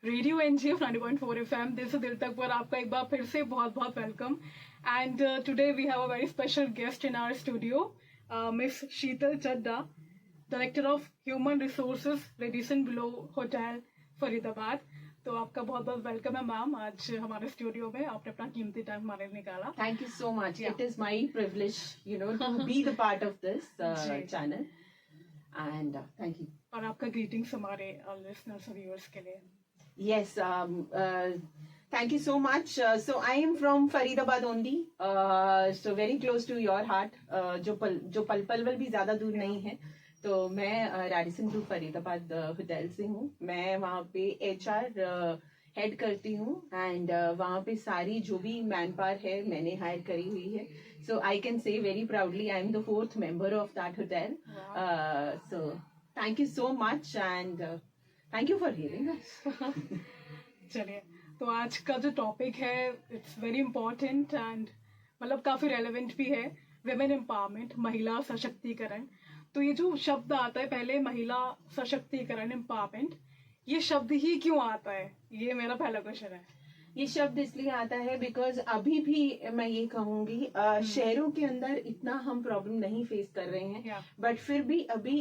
Radio NGF 90.4 FM दिल से दिल तक पर आपका एक बार फिर से बहुत बहुत welcome. And today we have a very special guest in our studio, miss Sheetal Chadda, director of human resources Radisson Blu hotel Faridabad. तो आपका बहुत बहुत वेलकम है मैम, आज हमारे स्टूडियो में आपने अपना कीमती टाइम हमारे लिए निकाला। Thank you so much. Yeah. It is my privilege, to be the part of this channel. And thank you. और आपका ग्रीटिंग्स हमारे लिसनर्स और व्यूअर्स के लिए। Yes, thank you so much. So I am from Faridabad only. So very close to your heart. जो पलवल भी ज्यादा दूर नहीं है। तो मैं रैडिसन ग्रुप फरीदाबाद होटल से हूँ। मैं वहाँ पे HR हेड करती हूँ एंड वहाँ पे सारी जो भी मैन पावर है मैंने हायर करी हुई है। So I can say very proudly I am the 4th member of that hotel. So thank you so much and thank you for hearing us. चलिए, तो आज का जो टॉपिक है इट्स वेरी इंपॉर्टेंट एंड मतलब काफी रेलेवेंट भी है, विमेन एम्पावरमेंट, महिला सशक्तिकरण। तो ये जो शब्द आता है पहले, महिला सशक्तिकरण, एम्पावरमेंट, ये शब्द ही क्यों आता है? ये मेरा पहला क्वेश्चन है। ये शब्द इसलिए आता है बिकॉज अभी भी मैं ये कहूंगी शहरों के अंदर इतना हम प्रॉब्लम नहीं फेस कर रहे हैं, बट फिर भी अभी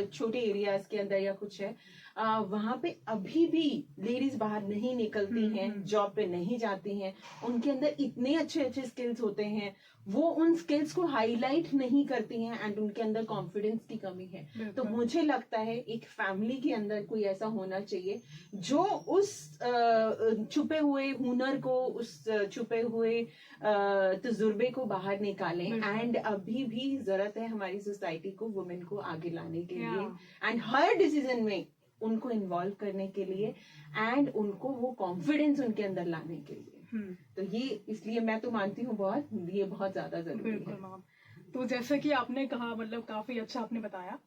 छोटे एरियाज के अंदर या कुछ है वहां पे अभी भी लेडीज बाहर नहीं निकलती हैं, जॉब पे नहीं जाती हैं। उनके अंदर इतने अच्छे अच्छे स्किल्स होते हैं, वो उन स्किल्स को हाईलाइट नहीं करती हैं एंड उनके अंदर कॉन्फिडेंस की कमी है। तो मुझे लगता है एक फैमिली के अंदर कोई ऐसा होना चाहिए जो उस छुपे हुए हुनर को, उस छुपे हुए तजुर्बे को बाहर निकालें। एंड अभी भी जरूरत है हमारी सोसाइटी को वुमेन को आगे लाने के लिए एंड हर डिसीजन में उनको इन्वॉल्व करने के लिए एंड उनको वो कॉन्फिडेंस उनके अंदर लाने के लिए। तो ये इसलिए मैं तो मानती हूँ ये बहुत ज्यादा जरूरी है। बिल्कुल मैम। तो जैसे कि आपने कहा, मतलब काफी अच्छा आपने बताया,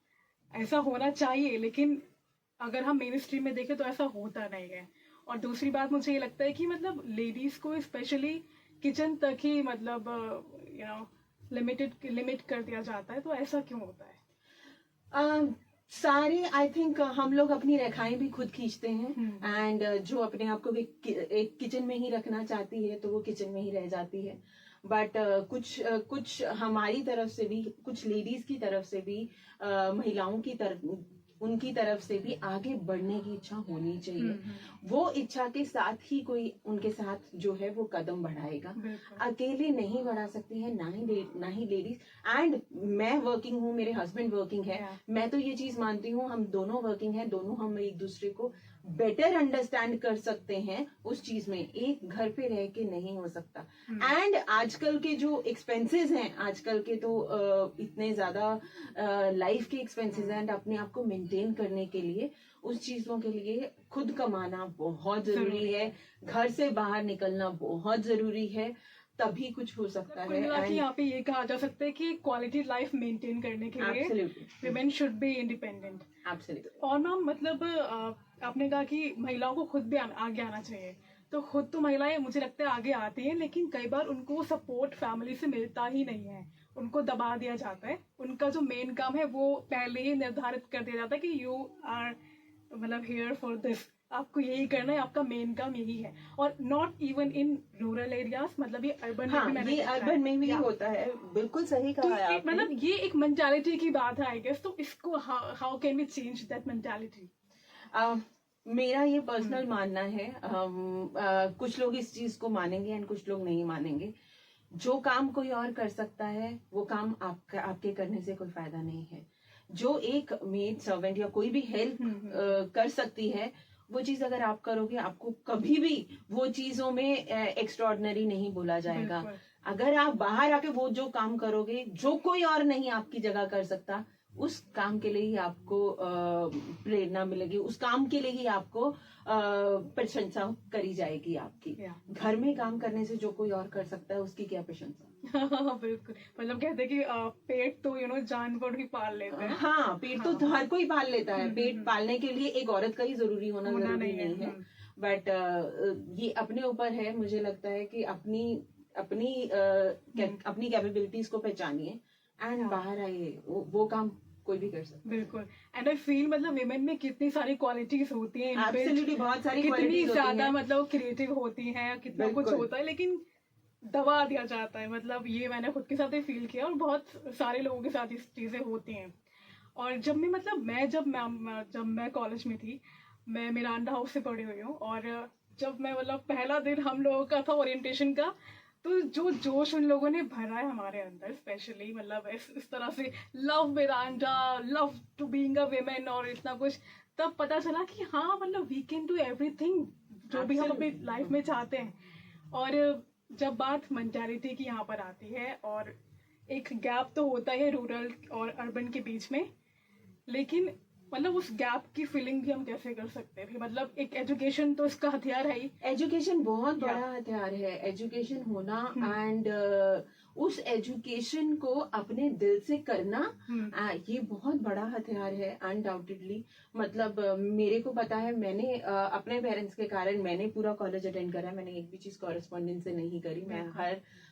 ऐसा होना चाहिए, लेकिन अगर हम मेन स्ट्रीम में देखें तो ऐसा होता नहीं है। और दूसरी बात मुझे ये लगता है कि मतलब लेडीज को स्पेशली किचन तक ही मतलब लिमिट कर दिया जाता है। तो ऐसा क्यों होता है? सारे आई थिंक हम लोग अपनी रेखाएं भी खुद खींचते हैं एंड जो अपने आप को एक किचन में ही रखना चाहती है तो वो किचन में ही रह जाती है। बट कुछ हमारी तरफ से भी, कुछ लेडीज की तरफ से भी, महिलाओं की तरफ, उनकी तरफ से भी आगे बढ़ने की इच्छा होनी चाहिए। वो इच्छा के साथ ही कोई उनके साथ जो है वो कदम बढ़ाएगा। अकेले नहीं बढ़ा सकती है ना ही लेडीज। एंड मैं वर्किंग हूँ, मेरे हस्बैंड वर्किंग है। मैं तो ये चीज मानती हूँ हम दोनों वर्किंग है, दोनों हम एक दूसरे को बेटर अंडरस्टैंड कर सकते हैं उस चीज में। एक घर पे रह के नहीं हो सकता। एंड आजकल के जो एक्सपेंसेस हैं, आजकल के तो इतने ज्यादा लाइफ के एक्सपेंसेस हैं एंड अपने आप को मेंटेन करने के लिए, उस चीजों के लिए खुद कमाना बहुत जरूरी है, घर से बाहर निकलना बहुत जरूरी है, तभी कुछ हो सकता है। यहाँ पे ये कहा जा सकता है कि क्वालिटी लाइफ मेंटेन करने के लिए women should be independent. Absolutely. और मैम मतलब आपने कहा कि महिलाओं को खुद भी आगे आना चाहिए। तो खुद तो महिलाएं मुझे लगता है आगे आती हैं, लेकिन कई बार उनको सपोर्ट फैमिली से मिलता ही नहीं है, उनको दबा दिया जाता है। उनका जो मेन काम है वो पहले ही निर्धारित कर दिया जाता है कि यू आर मतलब हियर फॉर दिस, आपको यही करना है, आपका मेन काम यही है। और not even in rural areas, मतलब ये अर्बन में भी, ये अर्बन में भी होता है। बिल्कुल सही कहा है आपने। मतलब ये एक मेंटालिटी की बात है आई गेस। तो इसको how can we change that mentality? मेरा ये पर्सनल मानना है, कुछ लोग इस चीज को मानेंगे एंड कुछ लोग नहीं मानेंगे। जो काम कोई और कर सकता है वो काम आपके करने से कोई फायदा नहीं है। जो एक मेड सर्वेंट या कोई भी हेल्प कर सकती है, वो चीज अगर आप करोगे, आपको कभी भी वो चीजों में एक्स्ट्राऑर्डिनरी नहीं बोला जाएगा। अगर आप बाहर आके वो जो काम करोगे जो कोई और नहीं आपकी जगह कर सकता, उस काम के लिए ही आपको प्रेरणा मिलेगी, उस काम के लिए ही आपको प्रशंसा करी जाएगी आपकी। घर में काम करने से जो कोई और कर सकता है उसकी क्या प्रशंसा? बिल्कुल। मतलब कहते हैं कि पेट तो जानवर भी पाल लेते हैं। हाँ, पेट तो हर कोई पाल लेता है। पेट पालने के लिए एक औरत का ही जरूरी होना जरूरी नहीं है। बट ये अपने ऊपर है। मुझे लगता है कि अपनी कैपेबिलिटीज को पहचानिए एंड बाहर आइए। वो काम कोई भी कर सकता है। बिल्कुल। एंड आई फील मतलब विमेन में कितनी सारी क्वालिटीज होती हैं, एब्सोल्युटली बहुत सारी कितनी क्वालिटीज होती ज्यादा हैं। मतलब क्रिएटिव होती हैं, कितना कुछ बिल्कुल। होता है, लेकिन दबा दिया जाता है। मतलब ये मैंने खुद के साथ ही फील किया और बहुत सारे लोगों के साथ इस चीजें होती हैं। और जब मैं मतलब जब मैं कॉलेज में थी, मैं मिरांडा हाउस से पढ़ी हुई हूँ, और जब मैं मतलब पहला दिन हम लोगों का था ओरिएंटेशन का, तो जो जोश उन लोगों ने भरा है हमारे अंदर, स्पेशली मतलब इस तरह से love Miranda, love to being a women और इतना कुछ, तब पता चला कि हाँ मतलब वी कैन डू एवरीथिंग जो भी हम अपनी लाइफ में चाहते हैं। और जब बात मेंटालिटी की यहाँ पर आती है, और एक गैप तो होता है रूरल और अर्बन के बीच में, लेकिन मतलब उस गैप की फीलिंग भी हम कैसे कर सकते थे? मतलब एक एजुकेशन तो इसका हथियार है ही। एजुकेशन बहुत बड़ा हथियार है, एजुकेशन होना, एंड उस एजुकेशन को अपने दिल से करना, ये बहुत बड़ा हथियार है अनडाउटेडली। मतलब मेरे को पता है, मैंने अपने पेरेंट्स के कारण मैंने पूरा कॉलेज अटेंड करा, मैंने एक भी चीज कॉरेस्पॉन्डेंस से नहीं करी।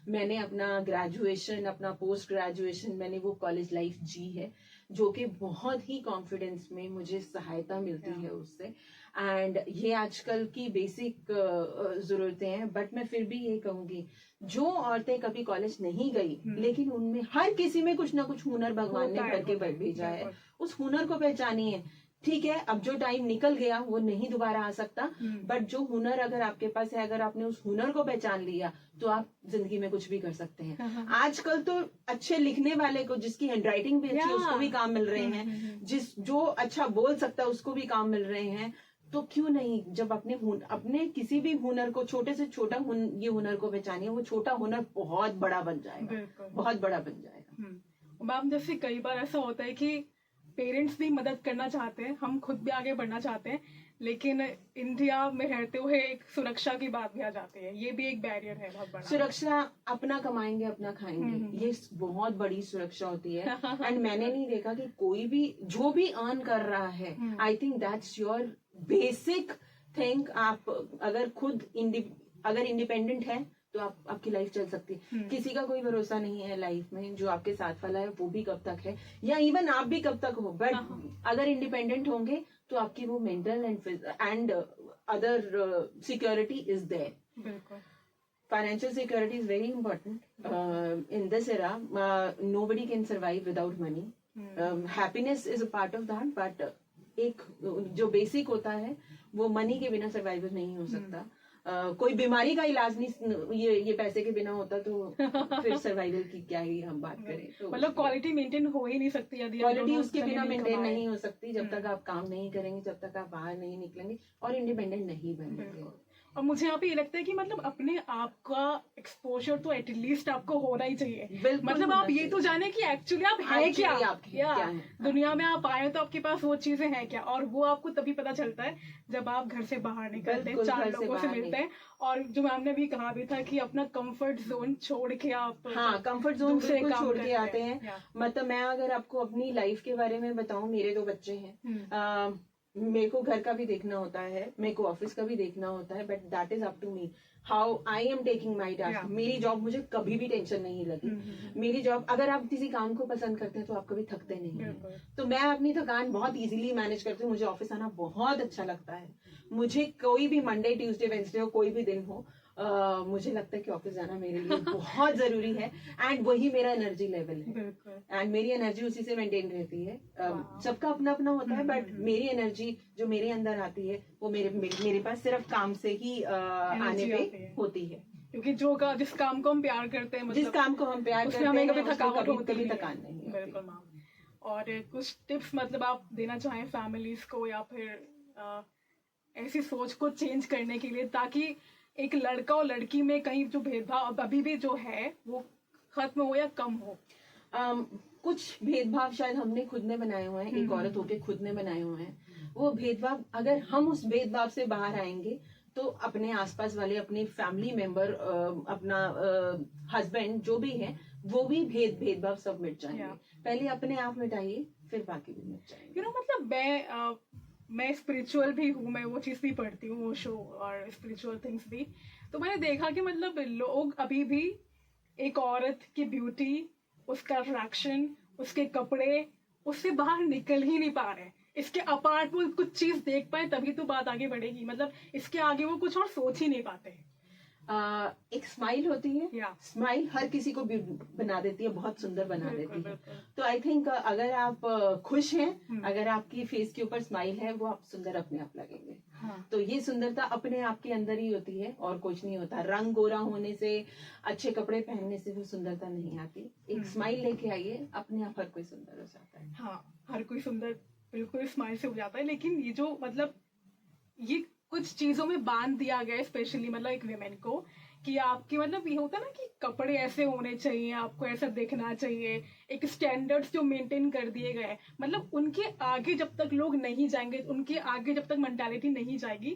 मैंने अपना ग्रेजुएशन, अपना पोस्ट ग्रेजुएशन, मैंने वो कॉलेज लाइफ जी है, जो कि बहुत ही कॉन्फिडेंस में मुझे सहायता मिलती है उससे। एंड ये आजकल की बेसिक जरूरतें हैं। बट मैं फिर भी ये कहूंगी, जो औरतें कभी कॉलेज नहीं गई लेकिन उनमें हर किसी में कुछ ना कुछ हुनर भगवान ने करके भेजा है, उस हुनर को पहचानिए। ठीक है, अब जो टाइम निकल गया वो नहीं दोबारा आ सकता, बट जो हुनर अगर आपके पास है, अगर आपने उस हुनर को पहचान लिया, तो आप जिंदगी में कुछ भी कर सकते हैं। आजकल तो अच्छे लिखने वाले को, जिसकी हैंडराइटिंग भी अच्छी है, उसको भी काम मिल रहे हैं। जो अच्छा बोल सकता है उसको भी काम मिल रहे हैं। तो क्यों नहीं, जब अपने किसी भी हुनर को, छोटे से छोटा ये हुनर को पहचानिए, वो छोटा हुनर बहुत बड़ा बन जाएगा, बहुत बड़ा बन जाएगा। मैम जैसे कई बार ऐसा होता है कि पेरेंट्स भी मदद करना चाहते हैं, हम खुद भी आगे बढ़ना चाहते हैं, लेकिन इंडिया में रहते हुए एक सुरक्षा की बात भी आ जाती है। ये भी एक बैरियर है बहुत बड़ा। सुरक्षा, अपना कमाएंगे अपना खाएंगे, ये बहुत बड़ी सुरक्षा होती है। एंड मैंने नहीं देखा कि कोई भी जो भी अर्न कर रहा है, I think that's your basic thing. आप अगर अगर इंडिपेंडेंट है तो आपकी लाइफ चल सकती है। किसी का कोई भरोसा नहीं है लाइफ में, जो आपके साथ वाला है वो भी कब तक है, या इवन आप भी कब तक हो। बट अगर इंडिपेंडेंट होंगे तो आपकी वो mental and other security is there. Financial security is very important in this era. Nobody can survive without money. Happiness is a part of that, but एक जो बेसिक होता है वो मनी के बिना सर्वाइवल नहीं हो सकता। कोई बीमारी का इलाज नहीं ये पैसे के बिना होता, तो फिर सर्वाइवल की क्या ही हम बात करें। तो मतलब क्वालिटी मेंटेन हो ही नहीं सकती यदि क्वालिटी उसके बिना मेंटेन नहीं हो सकती, जब तक आप काम नहीं करेंगे, जब तक आप बाहर नहीं निकलेंगे और इंडिपेंडेंट नहीं बनेंगे। और मुझे यहाँ पे ये लगता है कि मतलब अपने आप का एक्सपोजर तो एटलीस्ट आपको होना ही चाहिए। मतलब आप ये तो जाने कि एक्चुअली आप है क्या है। दुनिया में आप आए तो आपके पास वो चीजें हैं क्या, और वो आपको तभी पता चलता है जब आप घर से बाहर निकलते हैं, 4 लोगों से मिलते हैं। और जो मैम ने भी कहा भी था कि अपना कंफर्ट जोन छोड़ के आप, कंफर्ट जोन से छोड़ के आते हैं। मतलब मैं अगर आपको अपनी लाइफ के बारे में बताऊं, मेरे 2 बच्चे हैं, मेरे को घर का भी देखना होता है, मेरे को ऑफिस का भी देखना होता है, but that is up to me how I am taking my task. मेरी जॉब, मुझे कभी भी टेंशन नहीं लगी। मेरी जॉब, अगर आप किसी काम को पसंद करते हैं तो आप कभी थकते नहीं हैं। तो मैं अपनी थकान बहुत इजीली मैनेज करती हूँ। मुझे ऑफिस आना बहुत अच्छा लगता है। मुझे कोई भी मंडे ट्यूसडे वेंसडे हो, कोई भी दिन हो, मुझे लगता है कि ऑफिस जाना मेरे लिए बहुत जरूरी है। एंड वही मेरा एनर्जी लेवल है, एंड मेरी एनर्जी उसी से मेंटेन रहती है। सबका अपना अपना होता है, बट मेरी एनर्जी जो मेरे अंदर आती है वो मेरे पास सिर्फ काम से ही आने पे होती है। क्योंकि जिस काम को हम प्यार करते हैं, जिस काम को हम प्यार करते हैं, हमें कभी थकावट होती कभी थकान नहीं। बिल्कुल मैम। और कुछ टिप्स मतलब आप देना चाहें फैमिलीज को, या फिर ऐसी सोच को चेंज करने के लिए, ताकि एक लड़का और लड़की में कहीं जो भेदभाव अभी भी जो है वो खत्म हो या कम हो? कुछ भेदभाव शायद हमने खुद ने बनाए हुए हैं, एक औरत होके खुद ने बनाए हुए हैं। वो भेदभाव, अगर हम उस भेदभाव से बाहर आएंगे तो अपने आसपास वाले, अपने फैमिली मेंबर, अपना हस्बैंड जो भी है, वो भी भेदभाव सब मिट जाएंगे। पहले अपने आप मिटाइए, फिर बाकी भी मिट जाएंगे। मतलब मैं स्पिरिचुअल भी हूँ, मैं वो चीज भी पढ़ती हूँ, वो शो और स्पिरिचुअल थिंग्स भी। तो मैंने देखा कि मतलब लोग अभी भी एक औरत की ब्यूटी, उसका अट्रैक्शन, उसके कपड़े, उससे बाहर निकल ही नहीं पा रहे। इसके अपार्ट वो कुछ चीज देख पाए तभी तो बात आगे बढ़ेगी, मतलब इसके आगे वो कुछ और सोच ही नहीं पाते। एक स्माइल होती है, या स्माइल हर किसी को बना देती है, बहुत सुंदर बना बिल्कुल देती है। बिल्कुल। तो आई थिंक अगर आप खुश हैं, अगर आपकी फेस के ऊपर स्माइल है, वो आप सुंदर अपने आप लगेंगे। हाँ तो ये सुंदरता अपने आप के अंदर ही होती है और कुछ नहीं होता। रंग गोरा होने से, अच्छे कपड़े पहनने से वो सुंदरता नहीं आती। एक स्माइल लेके आइए, अपने आप हर कोई सुंदर हो जाता है। हाँ, हर कोई सुंदर बिल्कुल स्माइल से हो जाता है। लेकिन ये जो मतलब ये कुछ चीजों में बांध दिया गया है, स्पेशली मतलब एक विमेन को, कि आपकी मतलब ये होता है ना कि कपड़े ऐसे होने चाहिए, आपको ऐसा दिखना चाहिए, एक स्टैंडर्ड्स जो मेंटेन कर दिए गए हैं, मतलब उनके आगे जब तक लोग नहीं जाएंगे, उनके आगे जब तक मेंटालिटी नहीं जाएगी,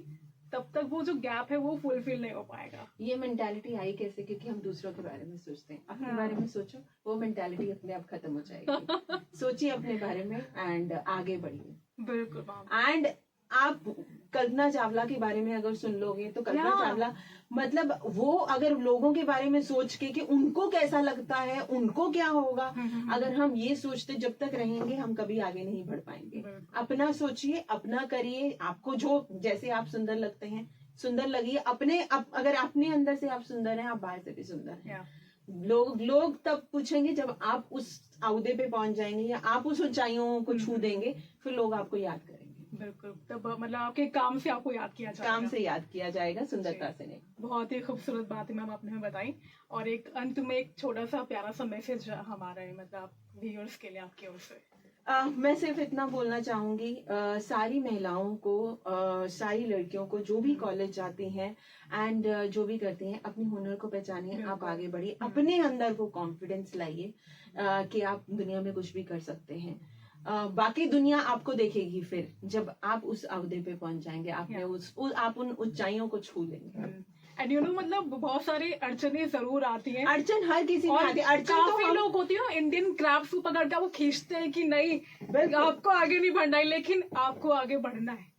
तब तक वो जो गैप है वो फुलफिल नहीं हो पाएगा। ये मेंटालिटी आई कैसे? क्योंकि हम दूसरों के बारे में सोचते हैं। अपने हाँ। बारे में सोचो, वो मेंटालिटी अपने आप खत्म हो जाएगी। सोचिए अपने बारे में एंड आगे बढ़िए। बिल्कुल मैम। एंड आप कल्पना चावला के बारे में अगर सुन लोगे तो कल्पना Yeah. चावला मतलब वो अगर लोगों के बारे में सोच के कि उनको कैसा लगता है, उनको क्या होगा, अगर हम ये सोचते जब तक रहेंगे हम कभी आगे नहीं बढ़ पाएंगे। अपना सोचिए, अपना करिए, आपको जो जैसे आप सुंदर लगते हैं सुंदर लगिए। अगर अपने अंदर से आप सुंदर हैं, आप बाहर से भी सुंदर हैं। Yeah. लोग तब पूछेंगे जब आप उस ओहदे पे पहुंच जाएंगे या आप उस ऊंचाइयों को छू देंगे, फिर लोग आपको याद करेंगे। बिल्कुल, तब मतलब आपके काम से आपको याद किया जाएगा। काम से याद किया जाएगा, सुंदरता से नहीं। बहुत ही खूबसूरत बात है मैम आपने हमें बताई। और एक अंत में एक छोटा सा प्यारा सा मैसेज हमारे मतलब व्यूअर्स के लिए आपकी ओर से। मैं सिर्फ इतना बोलना चाहूंगी, सारी महिलाओं को, सारी लड़कियों को जो भी कॉलेज जाती हैं एंड जो भी करती हैं, अपनी हुनर को पहचानिए, आप आगे बढ़िए, अपने अंदर वो कॉन्फिडेंस लाइए कि आप दुनिया में कुछ भी कर सकते हैं। बाकी दुनिया आपको देखेगी फिर जब आप उस ओहदे पे पहुंच जाएंगे, आपने आप उन ऊंचाइयों को छू लेंगे। एंड यू नो मतलब बहुत सारी अड़चने जरूर आती हैं। अड़चन हर किसी में आती है। अड़चन काफी लोग होती है इंडियन क्राफ्ट को पकड़ के वो खींचते हैं कि नहीं आपको आगे नहीं बढ़ना है, लेकिन आपको आगे बढ़ना है।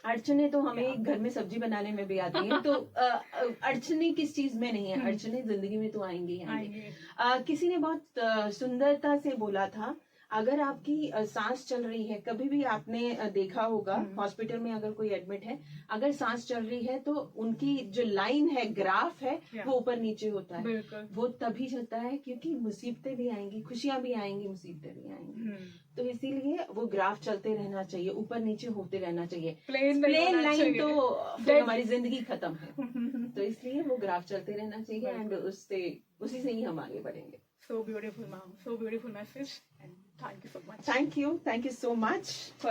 अड़चने तो हमें घर में सब्जी बनाने में भी आती हैं। तो अड़चने किस चीज में नहीं है, अड़चने जिंदगी में तो आएंगी आएंगे। किसी ने बहुत सुंदरता से बोला था, अगर आपकी सांस चल रही है, कभी भी आपने देखा होगा हॉस्पिटल में अगर कोई एडमिट है, अगर सांस चल रही है तो उनकी जो लाइन है, ग्राफ है, वो ऊपर नीचे होता है। वो तभी चलता है क्योंकि मुसीबतें भी आएंगी, खुशियां भी आएंगी, मुसीबतें भी आएंगी। तो इसीलिए वो ग्राफ चलते रहना चाहिए, ऊपर नीचे होते रहना चाहिए। प्लेन लाइन तो फिर हमारी जिंदगी खत्म है। तो इसलिए वो ग्राफ चलते रहना चाहिए एंड उसी से ही हम आगे बढ़ेंगे। So beautiful, ma'am. So beautiful message. And thank you so much. Thank you so much for